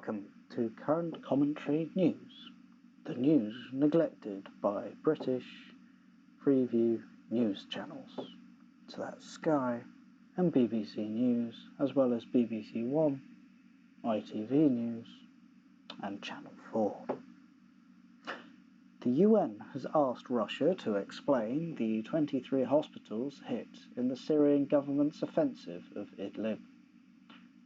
Welcome to Current Commentary News, the news neglected by British Freeview news channels. So that's Sky and BBC News, as well as BBC One, ITV News, and Channel 4. The UN has asked Russia to explain the 23 hospitals hit in the Syrian government's offensive of Idlib.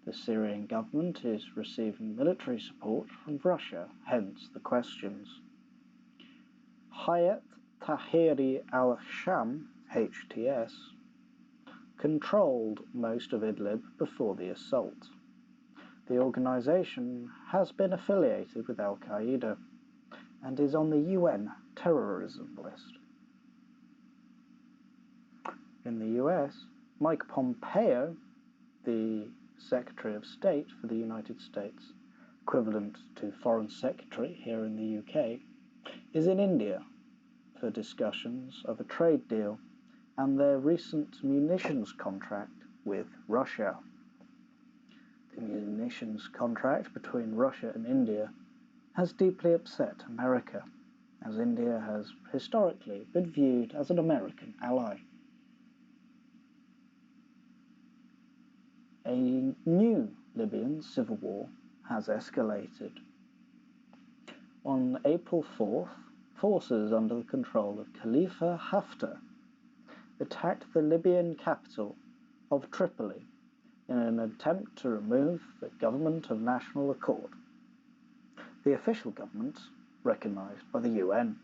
The Syrian government is receiving military support from Russia, hence the questions. Hayat Tahrir al-Sham, HTS, controlled most of Idlib before the assault. The organisation has been affiliated with Al-Qaeda and is on the UN terrorism list. In the US, Mike Pompeo, the Secretary of State for the United States, equivalent to Foreign Secretary here in the UK, is in India for discussions of a trade deal and their recent munitions contract with Russia. The munitions contract between Russia and India has deeply upset America, as India has historically been viewed as an American ally. A new Libyan civil war has escalated. On April 4th, forces under the control of Khalifa Haftar attacked the Libyan capital of Tripoli in an attempt to remove the Government of National Accord, the official government recognized by the UN.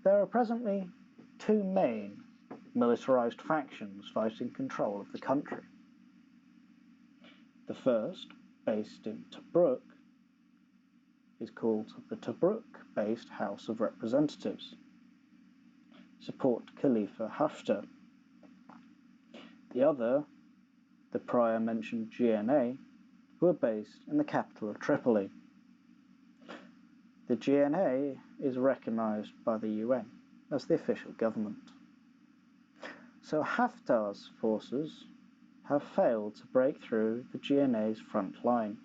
There are presently two main militarized factions fighting control of the country. The first, based in Tobruk, is called the Tobruk-based House of Representatives, support Khalifa Haftar. The other, the prior mentioned GNA, who are based in the capital of Tripoli. The GNA is recognized by the UN as the official government. So Haftar's forces have failed to break through the GNA's front line,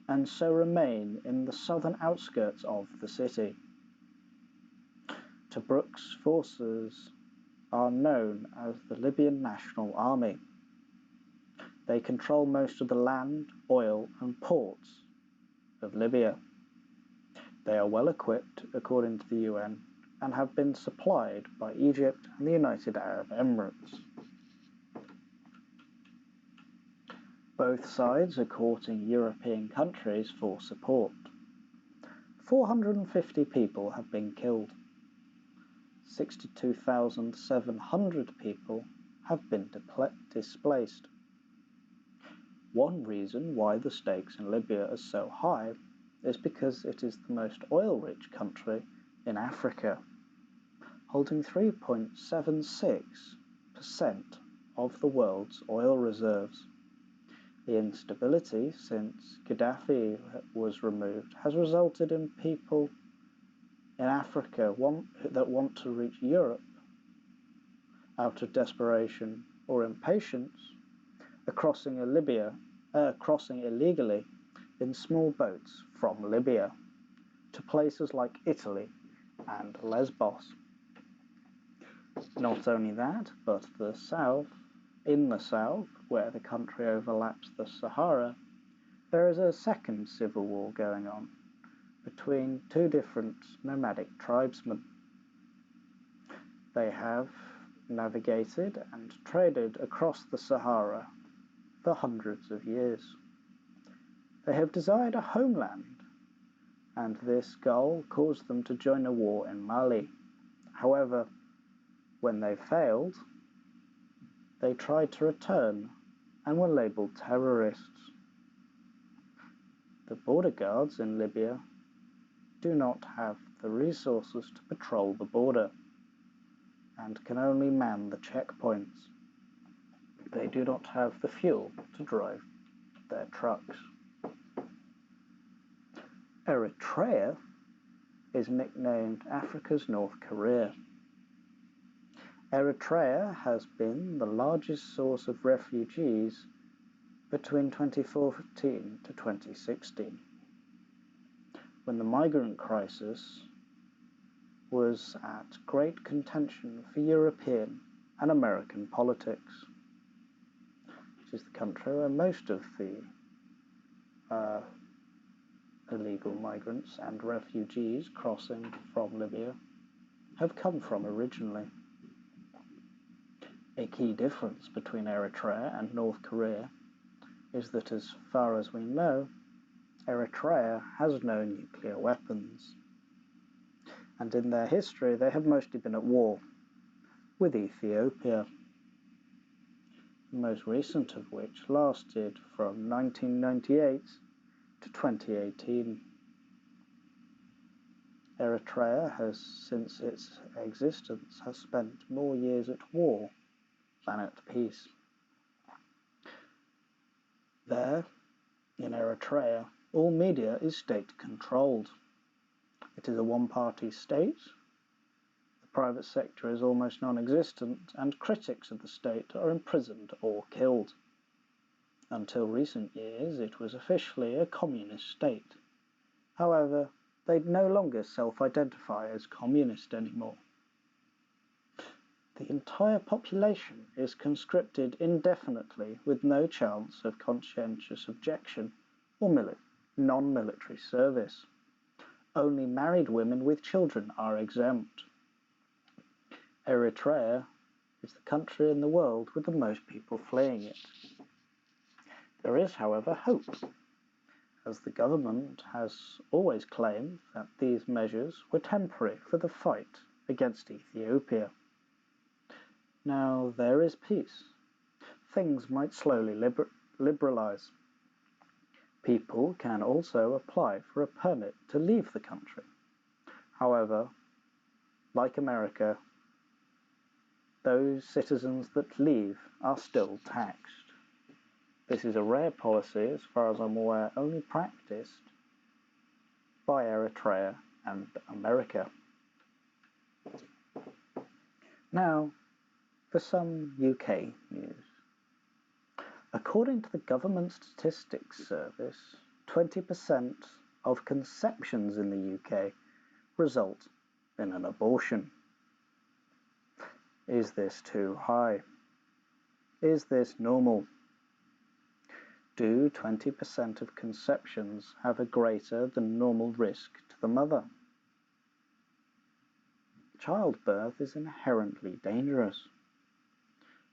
and so remain in the southern outskirts of the city. Tobruk's forces are known as the Libyan National Army. They control most of the land, oil, and ports of Libya. They are well equipped, according to the UN, and have been supplied by Egypt and the United Arab Emirates. Both sides are courting European countries for support. 450 people have been killed. 62,700 people have been displaced. One reason why the stakes in Libya are so high is because it is the most oil-rich country in Africa, holding 3.76% of the world's oil reserves. The instability since Gaddafi was removed has resulted in people in Africa that want to reach Europe out of desperation or impatience crossing illegally in small boats from Libya to places like Italy and Lesbos. Not only that, but in the south, where the country overlaps the Sahara, there is a second civil war going on between two different nomadic tribesmen. They have navigated and traded across the Sahara for hundreds of years. They have desired a homeland, and this goal caused them to join a war in Mali. However, when they failed, they tried to return and were labelled terrorists. The border guards in Libya do not have the resources to patrol the border and can only man the checkpoints. They do not have the fuel to drive their trucks. Eritrea is nicknamed Africa's North Korea. Eritrea has been the largest source of refugees between 2014 to 2016, when the migrant crisis was at great contention for European and American politics. It is the country where most of the illegal migrants and refugees crossing from Libya have come from originally. A key difference between Eritrea and North Korea is that, as far as we know, Eritrea has no nuclear weapons, and in their history they have mostly been at war with Ethiopia, the most recent of which lasted from 1998 to 2018. Eritrea has, since its existence, has spent more years at war than at peace. There, in Eritrea, all media is state-controlled. It is a one-party state. The private sector is almost non-existent, and critics of the state are imprisoned or killed. Until recent years, it was officially a communist state. However, they no longer self-identify as communist anymore. The entire population is conscripted indefinitely with no chance of conscientious objection or non-military service. Only married women with children are exempt. Eritrea is the country in the world with the most people fleeing it. There is, however, hope, as the government has always claimed that these measures were temporary for the fight against Ethiopia. Now there is peace. Things might slowly liberalize. People can also apply for a permit to leave the country. However, like America, those citizens that leave are still taxed. This is a rare policy, as far as I'm aware, only practiced by Eritrea and America. Now, for some UK news. According to the Government Statistics Service, 20% of conceptions in the UK result in an abortion. Is this too high? Is this normal? Do 20% of conceptions have a greater than normal risk to the mother? Childbirth is inherently dangerous,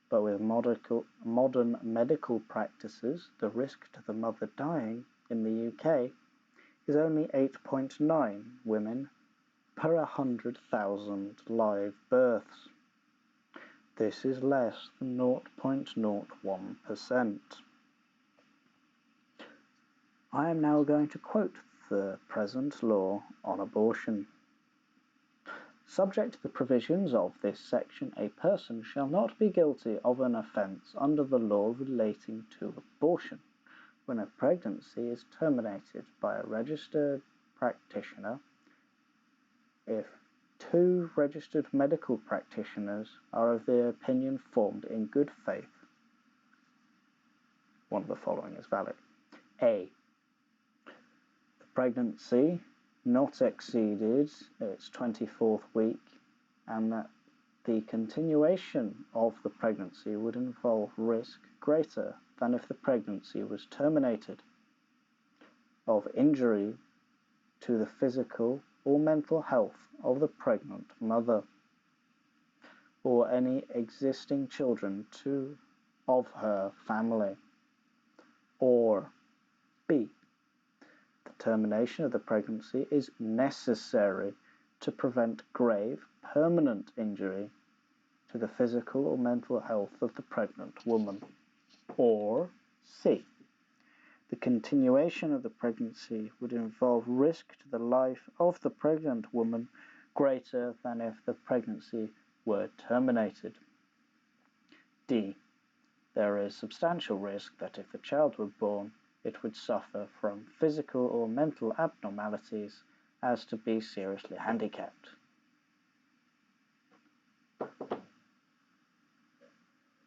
but with modern medical practices, the risk to the mother dying in the UK is only 8.9 women per 100,000 live births. This is less than 0.01%. I am now going to quote the present law on abortion. Subject to the provisions of this section, a person shall not be guilty of an offence under the law relating to abortion when a pregnancy is terminated by a registered practitioner if 2 registered medical practitioners are of the opinion formed in good faith. One of the following is valid. A. The pregnancy not exceeded its 24th week, and that the continuation of the pregnancy would involve risk greater than if the pregnancy was terminated, of injury to the physical or mental health of the pregnant mother, or any existing children of her family, or B. The termination of the pregnancy is necessary to prevent grave, permanent injury to the physical or mental health of the pregnant woman, or C. The continuation of the pregnancy would involve risk to the life of the pregnant woman greater than if the pregnancy were terminated. D. There is substantial risk that if the child were born, it would suffer from physical or mental abnormalities as to be seriously handicapped.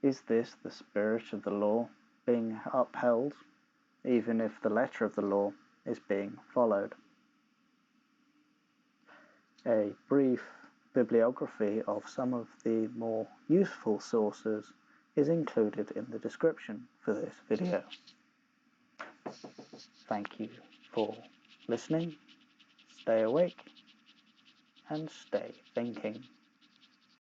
Is this the spirit of the law? being upheld, even if the letter of the law is being followed. A brief bibliography of some of the more useful sources is included in the description for this video. Thank you for listening, stay awake, and stay thinking.